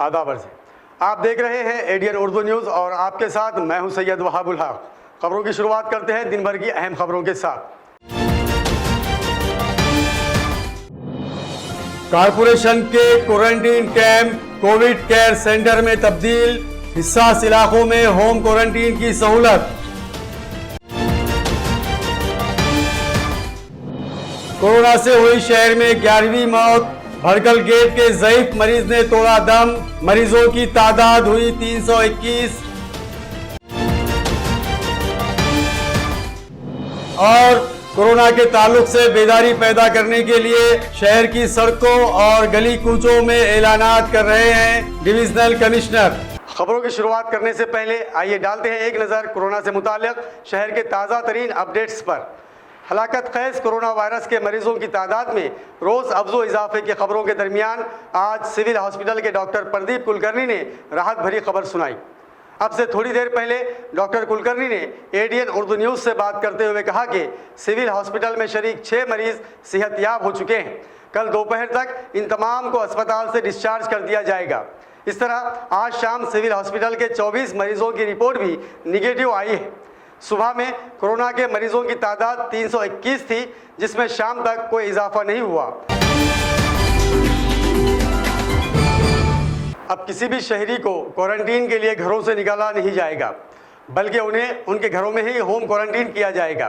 आदाब अर्ज़। आप देख रहे हैं एडीएन उर्दू न्यूज़ और आपके साथ मैं हूं सैयद वहाबुल हक। खबरों की शुरुआत करते हैं दिन भर की अहम खबरों के साथ। कारपोरेशन के quarantine camp Covid care centre में तब्दील, हिस्सास इलाकों में होम क्वारंटीन की सहूलत। कोरोना से हुई शहर में 11वीं मौत, भड़कल गेट के ज़ईफ मरीज ने तोड़ा दम, मरीजों की तादाद हुई 321। और कोरोना के ताल्लुक से बेदारी पैदा करने के लिए शहर की सड़कों और गली कूचों में ऐलानात कर रहे हैं डिविजनल कमिश्नर। खबरों की शुरुआत करने से पहले आइए डालते हैं एक नज़र कोरोना से मुताल्लिक शहर के ताज़ा तरीन अपडेट्स पर। हलाकत खैज कोरोना वायरस के मरीजों की तादाद में रोज़ अफजो इजाफे की खबरों के दरमियान आज सिविल हॉस्पिटल के डॉक्टर प्रदीप कुलकर्णी ने राहत भरी खबर सुनाई। अब से थोड़ी देर पहले डॉक्टर कुलकर्णी ने एडीएन उर्दू न्यूज़ से बात करते हुए कहा कि सिविल हॉस्पिटल में शरीक 6 मरीज सेहतयाब हो चुके हैं। कल दोपहर तक इन तमाम को अस्पताल से डिस्चार्ज कर दिया जाएगा। इस तरह आज शाम सिविल हॉस्पिटल के 24 मरीजों की रिपोर्ट भी निगेटिव आई है। सुबह में कोरोना के मरीजों की तादाद 321 थी, जिसमें शाम तक कोई इजाफा नहीं हुआ। अब किसी भी शहरी को क्वारंटीन के लिए घरों से निकाला नहीं जाएगा, बल्कि उन्हें उनके घरों में ही होम क्वारंटीन किया जाएगा।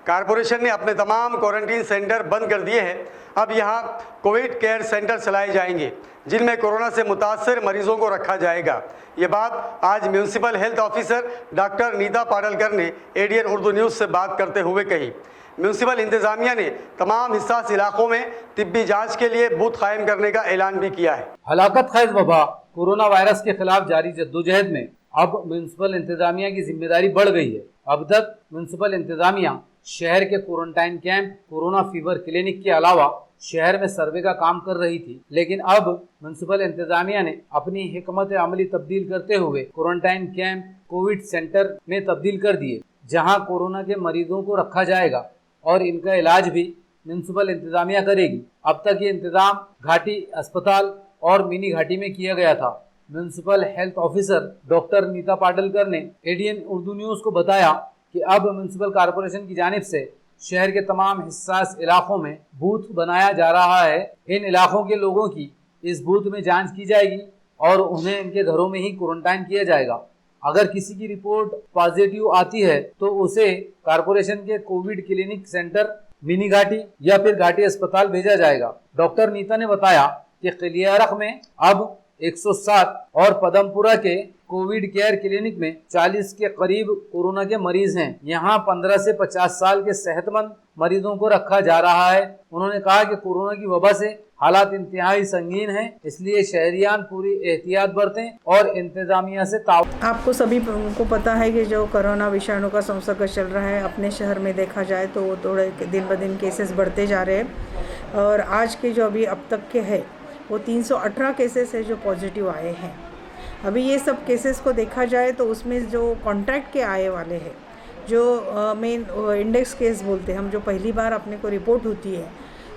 कारपोरेशन ने अपने तमाम क्वारंटीन सेंटर बंद कर दिए हैं। अब यहाँ कोविड केयर सेंटर चलाए जाएंगे, जिनमें कोरोना से मुतासर मरीजों को रखा जाएगा। ये बात आज municipal health officer doctor Neeta Padalkar ने एडीएन उर्दू न्यूज़ से बात करते हुए कही। म्यूनसिपल इंतजामिया ने तमाम हिस्सास इलाकों में तिब्बी जांच के लिए बूथ कायम करने का ऐलान भी किया है। हलाकत खैज वबा कोरोना वायरस के खिलाफ जारी जद्दोजहद में अब म्यूनसिपल इंतजामिया की जिम्मेदारी बढ़ गई है। अब तक म्यूनसिपल इंतजामिया शहर के quarantine camp, corona fever clinic के अलावा शहर में सर्वे का काम कर रही थी, लेकिन अब म्यूनसिपल इंतजामिया ने अपनी हिकमत अमली तब्दील करते हुए क्वारंटाइन कैंप कोविड सेंटर में तब्दील कर दिए, जहां कोरोना के मरीजों को रखा जाएगा और इनका इलाज भी म्यूनसिपल इंतजामिया करेगी। अब तक ये इंतजाम घाटी अस्पताल और मिनी घाटी में किया गया था। Municipal health officer doctor Neeta Padalkar ने एडीएन उर्दू न्यूज़ को बताया कि अब म्यूनसिपल कॉरपोरेशन की जानिब से शहर के तमाम हिस्सास इलाकों में बूथ बनाया जा रहा है। इन इलाकों के लोगों की इस बूथ में जांच की जाएगी और उन्हें इनके घरों में ही क्वारंटाइन किया जाएगा। अगर किसी की रिपोर्ट पॉजिटिव आती है तो उसे कॉरपोरेशन के कोविड क्लिनिक सेंटर, मिनी घाटी या फिर घाटी अस्पताल भेजा जाएगा। डॉक्टर नीता ने बताया कि खलियारख में अब 107 और पदमपुरा के कोविड केयर क्लिनिक में 40 के करीब कोरोना के मरीज हैं। यहाँ 15 से 50 साल के सेहतमंद मरीजों को रखा जा रहा है। उन्होंने कहा कि कोरोना की वबा से हालात इंतहाई संगीन हैं, इसलिए शहरियान पूरी एहतियात बरतें और इंतजामिया से आपको सभी को पता है कि जो कोरोना विषाणु का संसर्ग चल रहा है, अपने शहर में देखा जाए तो वो थोड़े दिन ब दिन केसेस बढ़ते जा रहे हैं और आज के जो अभी अब तक के है वो 318 केसेस है जो पॉजिटिव आए हैं। अभी ये सब केसेस को देखा जाए तो उसमें जो कॉन्टैक्ट के आए वाले हैं, जो मेन इंडेक्स केस बोलते हैं हम, जो पहली बार अपने को रिपोर्ट होती है,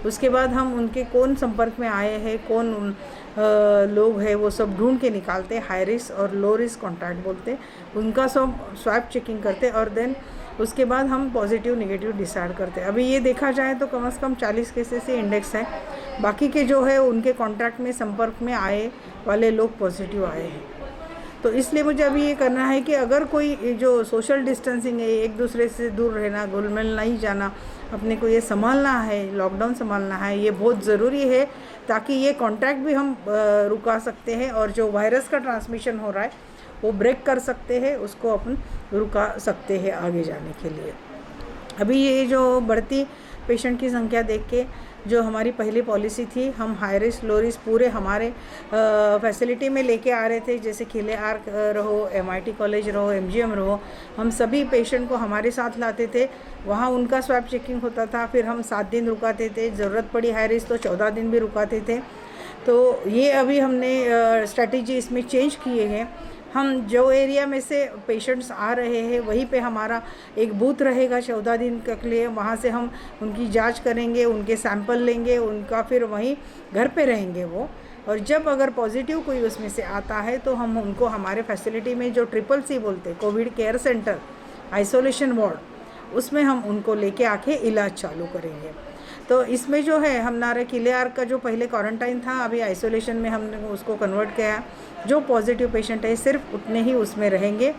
उसके बाद हम उनके कौन संपर्क में आए हैं, कौन लोग हैं, वो सब ढूंढ के निकालते हैं। हाई रिस्क और लो रिस्क कॉन्टैक्ट बोलते हैं, उनका सब स्वैप चेकिंग करते और देन उसके बाद हम पॉजिटिव नेगेटिव डिसाइड करते हैं। अभी ये देखा जाए तो कम से कम 40 केसेस से इंडेक्स है। बाकी के जो है उनके कॉन्टैक्ट में संपर्क में आए वाले लोग पॉजिटिव आए हैं। तो इसलिए मुझे अभी ये करना है कि अगर कोई जो सोशल डिस्टेंसिंग है, एक दूसरे से दूर रहना, घुल मिल नहीं जाना, अपने को ये संभालना है, लॉकडाउन संभालना है, ये बहुत ज़रूरी है ताकि ये कॉन्टैक्ट भी हम रुका सकते हैं और जो वायरस का ट्रांसमिशन हो रहा है वो ब्रेक कर सकते हैं, उसको अपन रुका सकते हैं आगे जाने के लिए। अभी ये जो बढ़ती पेशेंट की संख्या देख के जो हमारी पहली पॉलिसी थी, हम हाई रिस्क लो रिस्क पूरे हमारे फैसिलिटी में लेके आ रहे थे, जैसे खिले आर्क रहो, MIT कॉलेज रहो, MGM रहो, हम सभी पेशेंट को हमारे साथ लाते थे। वहाँ उनका स्वैप चेकिंग होता था, फिर हम 7 दिन रुकाते थे, ज़रूरत पड़ी हाई रिस्क तो 14 दिन भी रुकाते थे। तो ये अभी हमने स्ट्रैटेजी इसमें चेंज किए हैं। हम जो एरिया में से पेशेंट्स आ रहे हैं वहीं पे हमारा एक बूथ रहेगा 14 दिन के लिए। वहाँ से हम उनकी जांच करेंगे, उनके सैंपल लेंगे, उनका फिर वहीं घर पे रहेंगे वो। और जब अगर पॉजिटिव कोई उसमें से आता है तो हम उनको हमारे फैसिलिटी में जो CCC बोलते Covid care centre isolation ward, उसमें हम उनको लेके आके इलाज चालू करेंगे। तो इसमें जो है हमारा किलेआर का जो पहले क्वारंटाइन था, अभी आइसोलेशन में हमने उसको कन्वर्ट किया। जो पॉजिटिव पेशेंट है सिर्फ उतने ही उसमें रहेंगे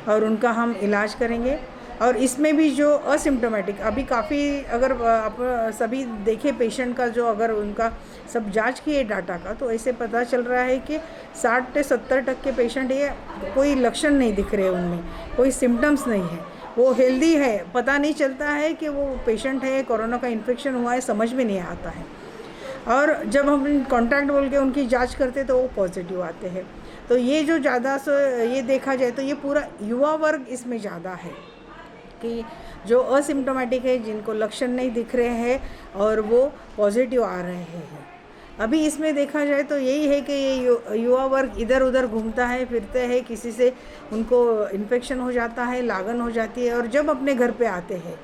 और उनका हम इलाज करेंगे। और इसमें भी जो असिम्प्टोमेटिक अभी काफ़ी अगर आप सभी देखें पेशेंट का जो अगर उनका सब जांच किए डाटा का, तो ऐसे पता चल रहा है कि 60 से 70% पेशेंट ये कोई लक्षण नहीं दिख रहे, उनमें कोई सिम्टम्स नहीं है, वो हेल्दी है, पता नहीं चलता है कि वो पेशेंट है, कोरोना का इन्फेक्शन हुआ है, समझ में नहीं आता है। और जब हम कॉन्टैक्ट बोल के उनकी जांच करते तो वो पॉजिटिव आते हैं। तो ये जो ज़्यादा ये देखा जाए तो ये पूरा युवा वर्ग इसमें ज़्यादा है कि जो असिम्प्टोमेटिक है, जिनको लक्षण नहीं दिख रहे हैं और वो पॉजिटिव आ रहे हैं। अभी इसमें देखा जाए तो यही है कि ये युवा वर्ग इधर उधर घूमता है, फिरते हैं, किसी से उनको इन्फेक्शन हो जाता है, लागन हो जाती है। और जब अपने घर पे आते हैं,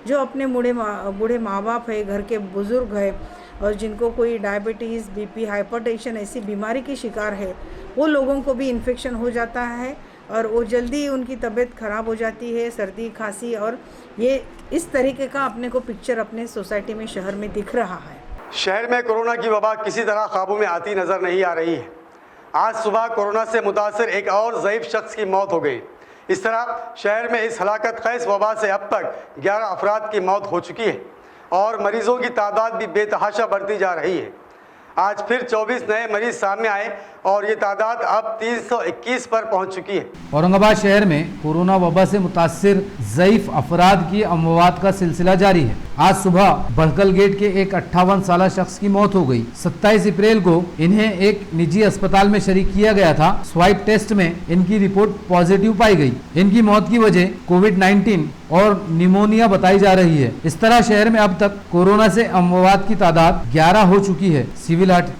जो अपने बूढ़े माँ बाप है, घर के बुज़ुर्ग है और जिनको कोई डायबिटीज़, BP, हाइपरटेंशन ऐसी बीमारी की शिकार है, वो लोगों को भी इन्फेक्शन हो जाता है और वो जल्दी उनकी तबीयत ख़राब हो जाती है, सर्दी खांसी। और ये इस तरीके का अपने को पिक्चर अपने सोसाइटी में, शहर में दिख रहा है। शहर में कोरोना की वबा किसी तरह काबू में आती नज़र नहीं आ रही है। आज सुबह कोरोना से मुतासर एक और ज़ईफ़ शख्स की मौत हो गई। इस तरह शहर में इस हलाकत खैज़ वबा से अब तक 11 अफराद की मौत हो चुकी है और मरीज़ों की तादाद भी बेतहाशा बढ़ती जा रही है। आज फिर 24 नए मरीज सामने आए और ये तादाद अब 321 पर पहुंच चुकी है। औरंगाबाद शहर में कोरोना वबा से मुतासिर ज़ईफ़ अफराद की अमवात का सिलसिला जारी है। आज सुबह बड़कल गेट के एक 58 साल शख्स की मौत हो गई। 27 अप्रैल को इन्हें एक निजी अस्पताल में शरीक किया गया था। स्वाइप टेस्ट में इनकी रिपोर्ट पॉजिटिव पाई गई। इनकी मौत की वजह कोविड-19 और निमोनिया बताई जा रही है। इस तरह शहर में अब तक कोरोना से अमवात की तादाद 11 हो चुकी है।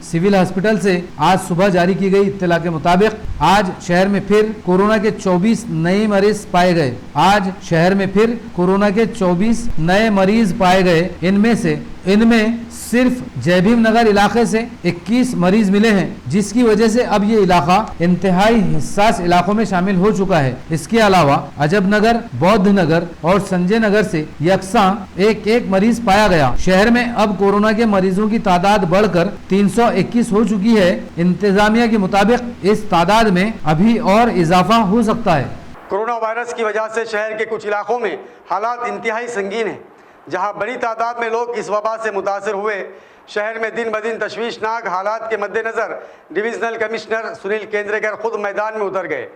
सिविल हॉस्पिटल से आज सुबह जारी की गई इत्तला के मुताबिक आज शहर में फिर कोरोना के 24 नए मरीज पाए गए। आज शहर में फिर कोरोना के 24 नए मरीज पाए गए। इनमें सिर्फ जयभीम नगर इलाके से 21 मरीज मिले हैं, जिसकी वजह से अब ये इलाका इंतहाई हिस्सास इलाकों में शामिल हो चुका है। इसके अलावा अजब नगर, बौद्ध नगर और संजय नगर से यकसा एक मरीज पाया गया। शहर में अब कोरोना के मरीजों की तादाद बढ़कर 321 हो चुकी है। इंतजामिया के मुताबिक इस तादाद में अभी और इजाफा हो सकता है। कोरोना वायरस की वजह से शहर के कुछ इलाकों में हालात इंतहाई संगीन है, जहां बड़ी तादाद में लोग इस वबा से मुतासर हुए। शहर में दिन ब दिन तशवीशनाक हालात के मद्देनज़र डिविजनल कमिश्नर सुनील केंद्रेकर खुद मैदान में उतर गए।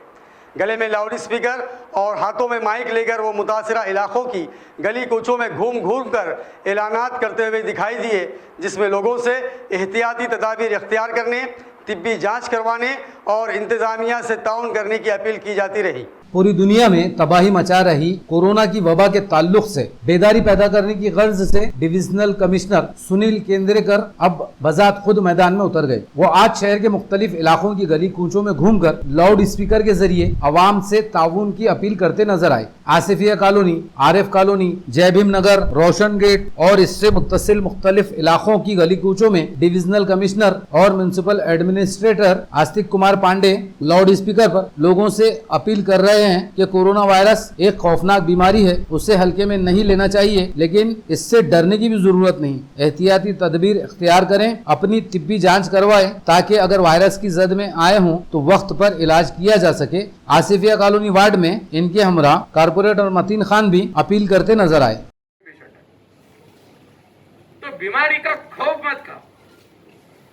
गले में लाउड स्पीकर और हाथों में माइक लेकर वो मुतासरा इलाकों की गली कूचों में घूम कर ऐलानात करते हुए दिखाई दिए, जिसमें लोगों से एहतियाती तदाबीर इख्तियार करने, तिब्बी जांच करवाने और इंतज़ामिया से ताउन करने की अपील की जाती रही। पूरी दुनिया में तबाही मचा रही कोरोना की वबा के ताल्लुक से बेदारी पैदा करने की गर्ज से डिविजनल कमिश्नर सुनील केंद्रेकर अब बजात खुद मैदान में उतर गए। वो आज शहर के मुख्तलिफ इलाकों की गली कूचों में घूमकर लाउड स्पीकर के जरिए अवाम से ताउन की अपील करते नजर आए। आसिफिया कॉलोनी, आरिफ कॉलोनी, जयभीम नगर, रोशन गेट और इससे मुत्तसिल मुख्तलिफ इलाकों की गली कूचों में डिविजनल कमिश्नर और municipal administrator Astik Kumar Pandey loud speaker पर लोगों से अपील कर रहे हैं कि कोरोना वायरस एक खौफनाक बीमारी है, उसे हल्के में नहीं लेना चाहिए, लेकिन इससे डरने की भी जरूरत नहीं। एहतियाती तदबीर इख्तियार करें, अपनी तिब्बी जांच करवाएं, ताकि अगर वायरस की जद में आए हों तो वक्त पर इलाज किया जा सके। आसिफिया कॉलोनी वार्ड में इनके हमरा कारपोरेटर मतीन खान भी अपील करते नजर आए। तो बीमारी का खौफ मत खाओ,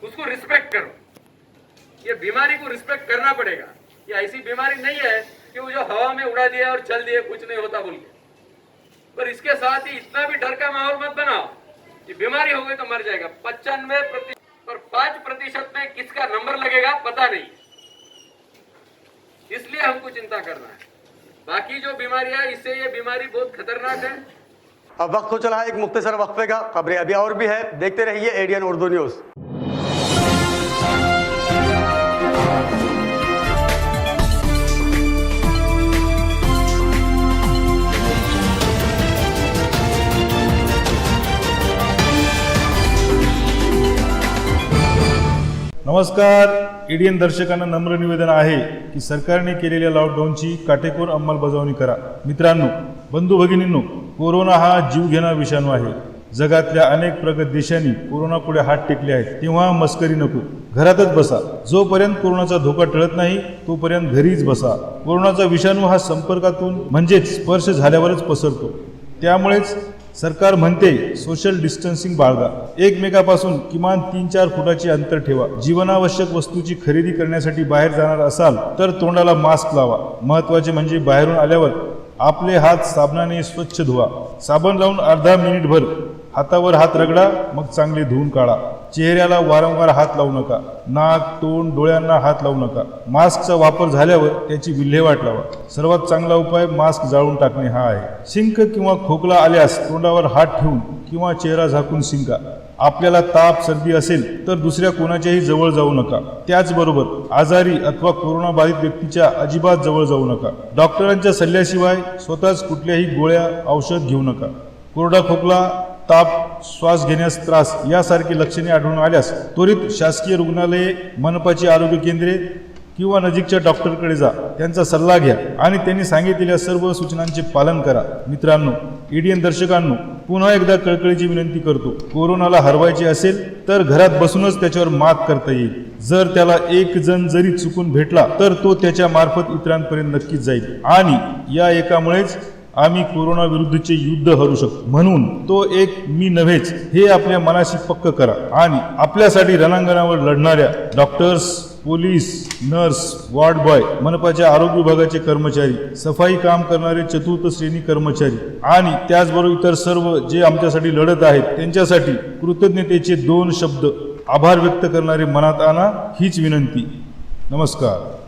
उसको रिस्पेक्ट करो। ये बीमारी को रिस्पेक्ट करना पड़ेगा। ये ऐसी बीमारी नहीं है कि वो जो हवा में उड़ा दिया और चल दिया, कुछ नहीं होता बोल के। पर इसके साथ ही इतना भी डर का माहौल मत बनाओ कि बीमारी हो गई तो मर जाएगा। 95% और 5% में किसका नंबर लगेगा पता नहीं, इसलिए हमको चिंता करना है। बाकी जो बीमारियां, इससे ये बीमारी बहुत खतरनाक है। अब वक्त हो चला है एक मुख्तसर वक्फे का। खबरें अभी और भी है, देखते रहिए एडीएन उर्दू न्यूज़। नमस्कार. एडीएन दर्शकांना नम्र निवेदन आहे की सरकारने केलेल्या लॉकडाऊनची काटेकोर अंमलबजावणी करा. मित्रांनो, बंधू भगिनींनो, कोरोना हा जीवघेणा विषाणू आहे. जगातल्या अनेक प्रगत देशांनी कोरोनापुढे हात टेकले आहेत. तेव्हा मस्करी नको, घरातच बसा. जोपर्यंत कोरोनाचा धोका टळत नाही तोपर्यंत घरीच बसा. कोरोनाचा विषाणू हा संपर्कातून म्हणजेच स्पर्श झाल्यावरच पसरतो. त्यामुळेच सरकार म्हणते सोशल डिस्टन्सिंग बाळगा. एकमेकापासून किमान 3-4 फुटाचे अंतर ठेवा. जीवनावश्यक वस्तूची खरेदी करण्यासाठी बाहेर जाणार असाल तर तोंडाला मास्क लावा. महत्त्वाचे म्हणजे बाहेरून आल्यावर आपले हात साबणाने स्वच्छ धुवा. साबण लावून अर्धा मिनिटभर हातावर हात रगडा, मग चांगले धुवून काढा. चेहऱ्याला वारंवार हात लावू नका. नाक, तोंड, डोळ्यांना हात लावू नका. मास्कचा वापर झाल्यावर त्याची विल्हेवाट लावा. सर्वात चांगला उपाय मास्क जाळून टाकणे हा आहे. शिंक किंवा खोकला आल्यास तोंडावर हात ठेवून किंवा चेहरा झाकून शिंका. आपल्याला ताप, सर्दी असेल तर दुसऱ्या कोणाच्याही जवळ जाऊ नका. त्याचबरोबर आजारी अथवा कोरोना बाधित व्यक्तीच्या अजिबात जवळ जाऊ नका. डॉक्टरांच्या सल्ल्याशिवाय स्वतःच कुठल्याही गोळ्या, औषध घेऊ नका. कोरडा खोकला, ताप, श्वास घेण्यास त्रास यासारखी लक्षणे आढळून आल्यास त्वरित शासकीय रुग्णालये, मनपाची आरोग्य केंद्रे किंवा नजीकच्या डॉक्टरकडे जा. त्यांचा सल्ला घ्या आणि त्यांनी सांगितलेल्या सर्व सूचनांचे पालन करा. मित्रांनो, एडीएन दर्शकांनो, पुन्हा एकदा कळकळीची विनंती करतो, कोरोनाला हरवायचे असेल तर घरात बसूनच त्याच्यावर मात करता येईल. जर त्याला एक जण जरी चुकून भेटला तर तो त्याच्या मार्फत इतरांपर्यंत नक्कीच जाईल आणि या एकामुळेच आम्ही कोरोना विरुद्धचे युद्ध हरू शकतो. म्हणून तो एक मी नव्हेच हे आपल्या मनाशी पक्क करा आणि आपल्यासाठी रणांगणावर लढणाऱ्या doctors, police, nurse, ward boy, मनपाच्या आरोग्य विभागाचे कर्मचारी, सफाई काम करणारे चतुर्थ श्रेणी कर्मचारी आणि त्याचबरोबर इतर सर्व जे आमच्यासाठी लढत आहेत त्यांच्यासाठी कृतज्ञतेचे 2 शब्द आभार व्यक्त करणारे मनात आणा, हीच विनंती. नमस्कार.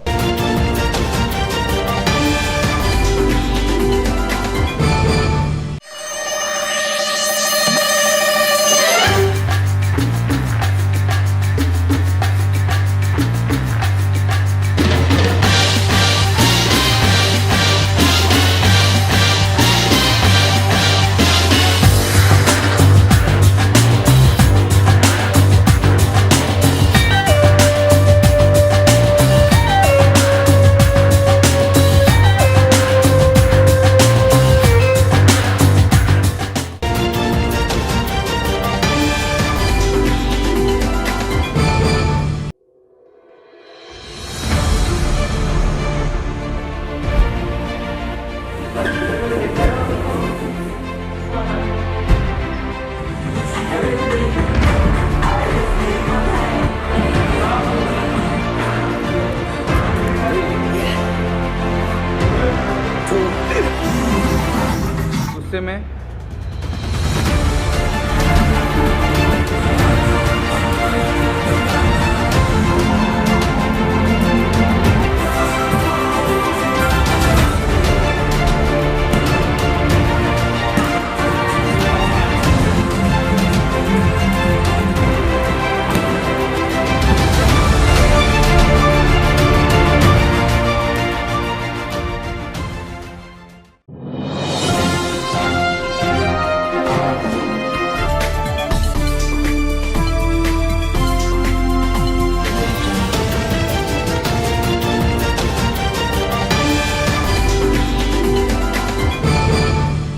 गुस्से में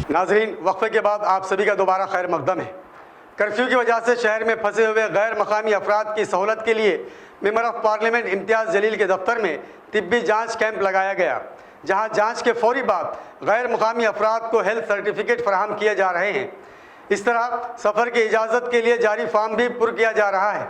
नाजरीन, वक्फे के बाद आप सभी का दोबारा खैर मकदम है। कर्फ्यू की वजह से शहर में फंसे हुए गैर मकामी अफराद की सहूलत के लिए मेंबर ऑफ पार्लियामेंट इम्तियाज़ जलील के दफ्तर में तिब्बी जांच कैंप लगाया गया, जहां जांच के फौरी बाद गैर मकामी अफराद को हेल्थ सर्टिफिकेट फराहम किए जा रहे हैं। इस तरह सफ़र की इजाज़त के लिए जारी फॉर्म भी पुर किया जा रहा है।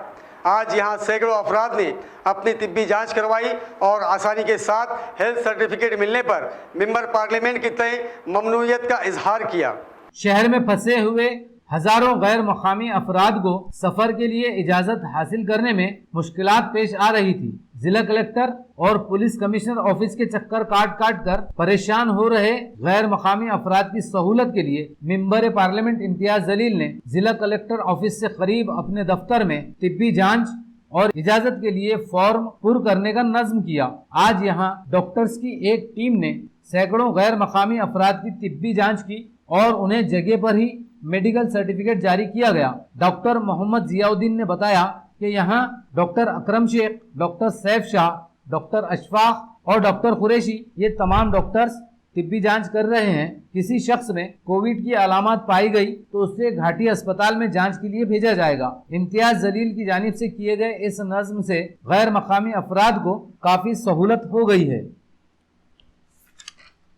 आज यहाँ सैकड़ों अफराद ने अपनी तिब्बी जांच करवाई और आसानी के साथ हेल्थ सर्टिफिकेट मिलने पर मेंबर पार्लियामेंट की तय ममनूइयत का इजहार किया। शहर में फंसे हुए हजारों गैर मकामी अफराद को सफर के लिए इजाजत हासिल करने में मुश्किलात पेश आ रही थी। जिला कलेक्टर और पुलिस कमिश्नर ऑफिस के चक्कर काट कर परेशान हो रहे गैर मकामी अफराद की सहूलत के लिए मेंबर पार्लियामेंट इम्तियाज जलील ने जिला कलेक्टर ऑफिस से करीब अपने दफ्तर में तिब्बी जांच और इजाजत के लिए फॉर्म पुर करने का नज्म किया। आज यहाँ डॉक्टर्स की एक टीम ने सैकड़ों गैर मकामी अफराद की तिब्बी जांच की और उन्हें जगह पर ही मेडिकल सर्टिफिकेट जारी किया गया। डॉक्टर मोहम्मद जियाउद्दीन ने बताया कि यहाँ डॉक्टर अकरम शेख, डॉक्टर सैफ शाह, डॉक्टर अशफाक और डॉक्टर कुरैशी ये तमाम डॉक्टर्स तिब्बी जांच कर रहे हैं। किसी शख्स में कोविड की अलामत पाई गई तो उसे घाटी अस्पताल में जांच के लिए भेजा जाएगा। इम्तियाज जलील की जानिब से किए गए इस नज़्म से गैर मकामी अफराद को काफ़ी सहूलत हो गई है।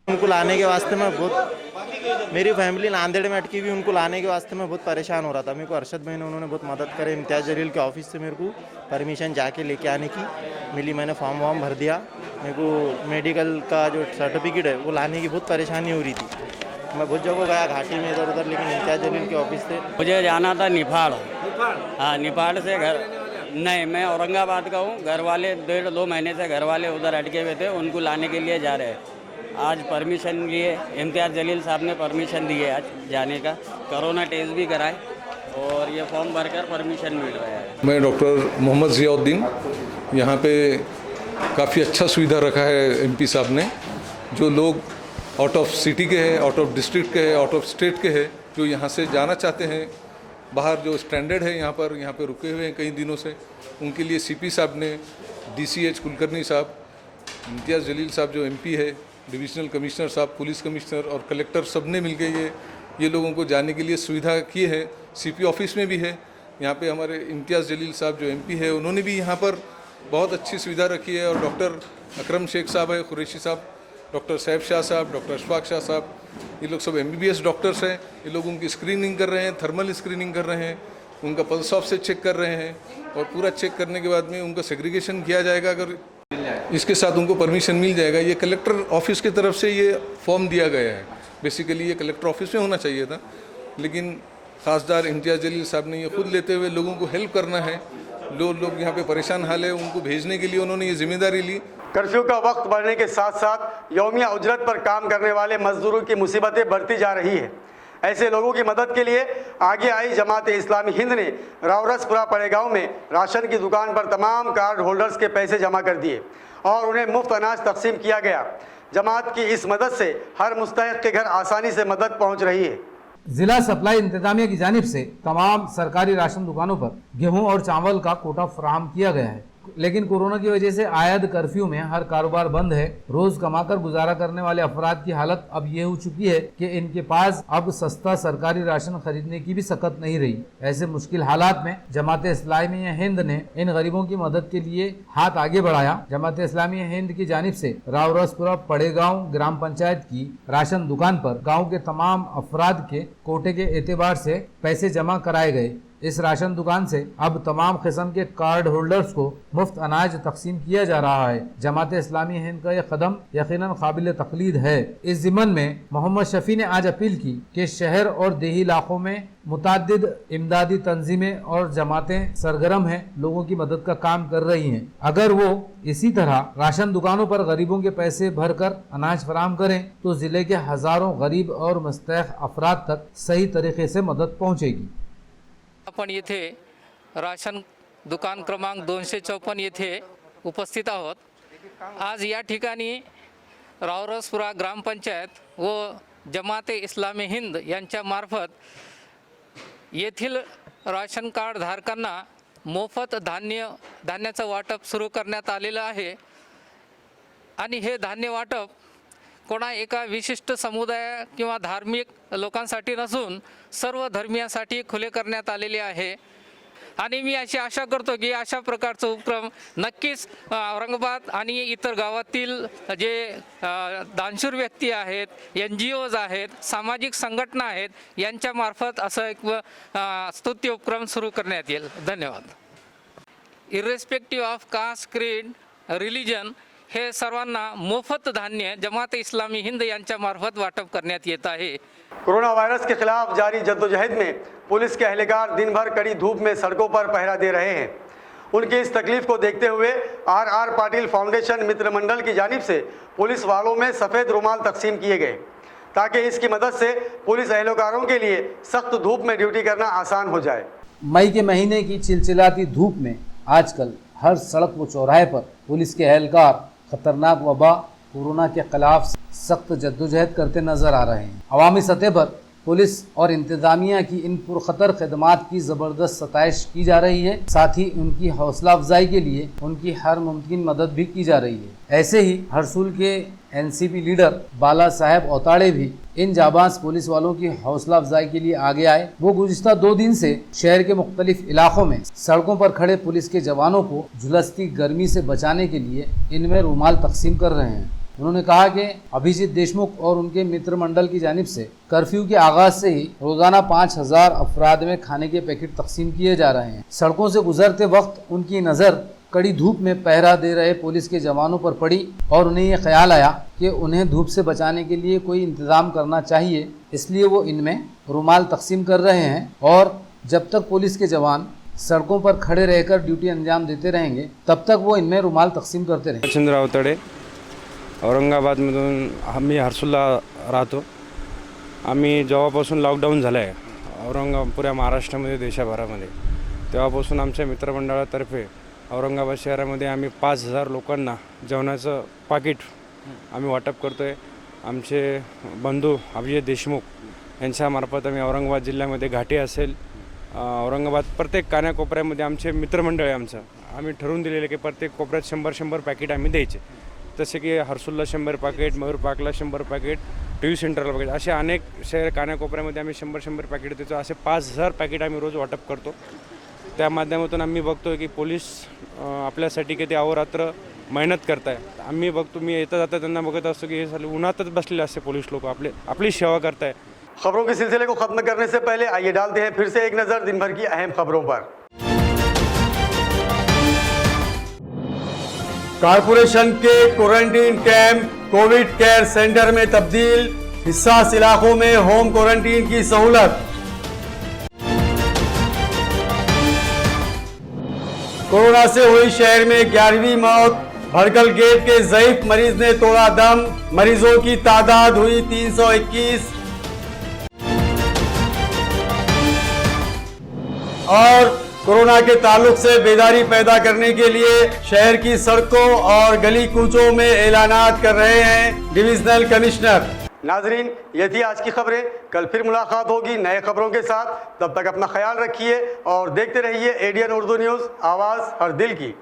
उनको लाने के वास्ते में बहुत, मेरी फैमिली नांदेड़ में अटकी हुई, उनको लाने के वास्ते मैं बहुत परेशान हो रहा था। मेरे को अरशद भाई ने उन्होंने बहुत मदद करे। इम्तियाज जलील के ऑफिस से मेरे को परमिशन जाके लेके आने की मिली। मैंने फॉर्म वॉर्म भर दिया। मेरे को मेडिकल का जो सर्टिफिकेट है वो लाने की बहुत परेशानी हो रही थी। मैं बहुत जगह गया घाटी में इधर उधर, लेकिन इम्तियाज जलील के ऑफिस से मुझे जाना था निफाड़। हाँ, निफाड़ से घर नहीं, मैं औरंगाबाद का हूँ। घर वाले 1.5-2 महीने से घर वाले उधर अटके हुए थे, उनको लाने के लिए जा रहे हैं। आज परमिशन लिए, इम्तियाज जलील साहब ने परमिशन दी है आज जाने का। कोरोना टेस्ट भी कराए और ये फॉर्म भरकर परमिशन मिल रहा है। मैं डॉक्टर मोहम्मद ज़ियाउद्दीन, यहाँ पे काफ़ी अच्छा सुविधा रखा है एमपी साहब ने। जो लोग आउट ऑफ सिटी के हैं, आउट ऑफ डिस्ट्रिक्ट के हैं, आउट ऑफ स्टेट के हैं, जो यहाँ से जाना चाहते हैं बाहर, जो स्टैंडर्ड है यहाँ पे रुके हुए हैं कई दिनों से, उनके लिए सीपी साहब ने, डीसीएच कुलकर्णी साहब, इम्तियाज़ जलील साहब जो एमपी है, डिविजनल कमिश्नर साहब, पुलिस कमिश्नर और कलेक्टर सब ने मिलकर ये लोगों को जाने के लिए सुविधा की है। सीपी ऑफिस में भी है। यहाँ पे हमारे इम्तियाज़ जलील साहब जो एमपी है, उन्होंने भी यहाँ पर बहुत अच्छी सुविधा रखी है। और डॉक्टर अकरम शेख साहब है, कुरैशी साहब, डॉक्टर सैफ शाह साहब, डॉक्टर अशफाक शाह साहब, ये लोग सब MBBS डॉक्टर्स हैं। ये लोग उनकी स्क्रीनिंग कर रहे हैं, थर्मल स्क्रीनिंग कर रहे हैं, उनका पल्स ऑफ से चेक कर रहे हैं और पूरा चेक करने के बाद में उनका सेग्रीगेशन किया जाएगा। अगर इसके साथ उनको परमिशन मिल जाएगा। ये कलेक्टर ऑफिस की तरफ से ये फॉर्म दिया गया है। बेसिकली ये कलेक्टर ऑफिस में होना चाहिए था, लेकिन खासदार इम्तियाज़ जलील साहब ने ये खुद लेते हुए लोगों को हेल्प करना है। लोग यहाँ पे परेशान हाल है, उनको भेजने के लिए उन्होंने ये जिम्मेदारी ली। कर्फ्यू का वक्त बढ़ने के साथ साथ यौमिया उजरत पर काम करने वाले मजदूरों की मुसीबतें बढ़ती जा रही है। ऐसे लोगों की मदद के लिए आगे आई जमात इस्लामी हिंद ने रावरसपुरा पड़ेगांव में राशन की दुकान पर तमाम कार्ड होल्डर्स के पैसे जमा कर दिए और उन्हें मुफ्त अनाज तकसीम किया गया। जमात की इस मदद से हर मुस्तहिक के घर आसानी से मदद पहुंच रही है। जिला सप्लाई इंतजामिया की जानिब से तमाम सरकारी राशन दुकानों पर गेहूं और चावल का कोटा फराहम किया गया है, लेकिन कोरोना की वजह से आयद कर्फ्यू में हर कारोबार बंद है। रोज कमाकर गुजारा करने वाले अफराद की हालत अब ये हो चुकी है कि इनके पास अब सस्ता सरकारी राशन खरीदने की भी सकत नहीं रही। ऐसे मुश्किल हालात में जमात इस्लामी हिंद ने इन गरीबों की मदद के लिए हाथ आगे बढ़ाया। जमात इस्लामी हिंद की जानिब से रावरसपुरा पड़ेगांव ग्राम पंचायत की राशन दुकान पर गाँव के तमाम अफराद के कोटे के एतबार से पैसे जमा कराए गए। इस राशन दुकान से अब तमाम किस्म के कार्ड होल्डर्स को मुफ्त अनाज तकसीम किया जा रहा है। जमात इस्लामी हिंद का यह कदम यकीनन काबिल तकलीद है। इस ज़िमन में मोहम्मद शफी ने आज अपील की कि शहर और देही इलाकों में मुतादिद इमदादी तंजीमें और जमातें सरगर्म हैं, लोगों की मदद का काम कर रही हैं। अगर वो इसी तरह राशन दुकानों पर गरीबों के पैसे भरकर अनाज फराहम करें तो ज़िले के हज़ारों गरीब और मुस्तहिक अफराद तक सही तरीके से मदद पहुँचेगी। आपण येथे राशन दुकान क्रमांक 254 येथे उपस्थित आहोत। आज या ठिकाणी रावरसपुरा ग्रामपंचायत व जमाते इस्लामी हिंद यांच्या मार्फत येथील राशन कार्ड धारकांना मोफत धान्याचं वाटप सुरू करण्यात आलेलं आहे आणि हे धान्य वाटप कोणा एका विशिष्ट समुदाय किंवा धार्मिक लोकांसाठी नसून सर्व धर्मियांसाठी खुले करण्यात आलेले आहे आणि मी अशी आशा करतो की अशा प्रकारचा उपक्रम नक्कीच औरंगाबाद आणि इतर गावातील जे दानशूर व्यक्ती आहेत, NGOज आहेत, सामाजिक संघटना आहेत, यांच्यामार्फत असं एक स्तुत्य उपक्रम सुरू करण्यात येईल। धन्यवाद। Irrespective of caste, creed, religion हे सर्वांना मोफत धान्य जमात इस्लामी हिंद यांच्या मार्फत वाटप करण्यात येत आहे। कोरोना वायरस के खिलाफ जारी जद्दोजहद में पुलिस के अहलकार दिन भर कड़ी धूप में सड़कों पर पहरा दे रहे हैं। उनकी इस तकलीफ को देखते हुए RR पाटिल फाउंडेशन मित्र मंडल की जानिब से पुलिस वालों में सफ़ेद रुमाल तकसीम किए गए ताकि इसकी मदद से पुलिस अहलकारों के लिए सख्त धूप में ड्यूटी करना आसान हो जाए। मई के महीने की चिलचिलाती धूप में आजकल हर सड़क व चौराहे पर पुलिस के एहलकार खतरनाक वबा कोरोना के खिलाफ सख्त जद्दोजहद करते नजर आ रहे हैं। अवामी सतह पर पुलिस और इंतजामिया की इन पुरखतर खदमात की ज़बरदस्त सताइश की जा रही है। साथ ही उनकी हौसला अफजाई के लिए उनकी हर मुमकिन मदद भी की जा रही है। ऐसे ही हरसूल के एनसीपी लीडर बाला साहेब औताड़े भी इन जाबाज पुलिस वालों की हौसला अफजाई के लिए आगे आए। वो गुज़िश्ता 2 दिन से शहर के मुख्तलिफ इलाकों में सड़कों पर खड़े पुलिस के जवानों को झुलसती गर्मी से बचाने के लिए इनमें रुमाल तकसीम कर रहे हैं। उन्होंने कहा कि अभिजीत देशमुख और उनके मित्र मंडल की जानिब से कर्फ्यू के आगाज से ही रोजाना 5000 अफराद में खाने के पैकेट तकसीम किए जा रहे हैं। सड़कों से गुजरते वक्त उनकी नज़र कड़ी धूप में पहरा दे रहे पुलिस के जवानों पर पड़ी और उन्हें यह ख्याल आया कि उन्हें धूप से बचाने के लिए कोई इंतज़ाम करना चाहिए, इसलिए वो इनमें रुमाल तकसीम कर रहे हैं। और जब तक पुलिस के जवान सड़कों पर खड़े रहकर ड्यूटी अंजाम देते रहेंगे तब तक वो इनमें रुमाल तकसीम करते रहेंगे। चंद्र अवतडे, औरंगाबादमधून आम्ही हरसूलला राहतो। आम्ही जेव्हापासून लॉकडाऊन झालं आहे पुऱ्या महाराष्ट्रामध्ये देशभरामध्ये, तेव्हापासून आमच्या मित्रमंडळातर्फे औरंगाबाद शहरामध्ये आम्ही 5000 लोकांना जेवणाचं पाकिट आम्ही वाटप करतो आहे। आमचे बंधू अभिजीत देशमुख यांच्यामार्फत आम्ही औरंगाबाद जिल्ह्यामध्ये घाटी असेल, औरंगाबाद प्रत्येक कानाकोपऱ्यामध्ये आमचे मित्रमंडळ आहे आमचं, आम्ही ठरवून दिलेले की प्रत्येक कोपऱ्यात 100-100 पॅकेट आम्ही द्यायचे। जसे की हरसूलला 100 पॅकेट, मयूर पार्कला 100 पॅकेट, टी व्ही सेंटरला पॅकेट, असे अनेक शहर कानाकोपऱ्यामध्ये आम्ही 100-100 पॅकेट देतो। असे 5000 पॅकेट आम्ही रोज वाटप करतो। त्या माध्यमातून आम्ही बघतो की पोलीस आपल्यासाठी किती अहोरात्र मेहनत करत आहे। आम्ही बघतो, मी येता जाता त्यांना बघत असतो की हे साले उन्हातच बसलेले असते पोलीस लोक आपली सेवा करताय। खबरों के सिलसिले को खत्म करने से पहले आइए डालते हैं फिर से एक नज़र दिन भर की अहम खबरों पर। कारपोरेशन के quarantine camp Covid care centre में तब्दील, हिस्सास इलाकों में होम क्वारंटीन की सहूलत। कोरोना से हुई शहर में 11वीं मौत, भड़कल गेट के ज़ईफ मरीज ने तोड़ा दम, मरीजों की तादाद हुई 321। और कोरोना के ताल्लुक से बेदारी पैदा करने के लिए शहर की सड़कों और गली कूचों में ऐलानात कर रहे हैं डिविजनल कमिश्नर। नाजरीन, ये थी आज की खबरें। कल फिर मुलाकात होगी नए खबरों के साथ। तब तक अपना ख्याल रखिए और देखते रहिए एडीएन उर्दू न्यूज़, आवाज़ हर दिल की।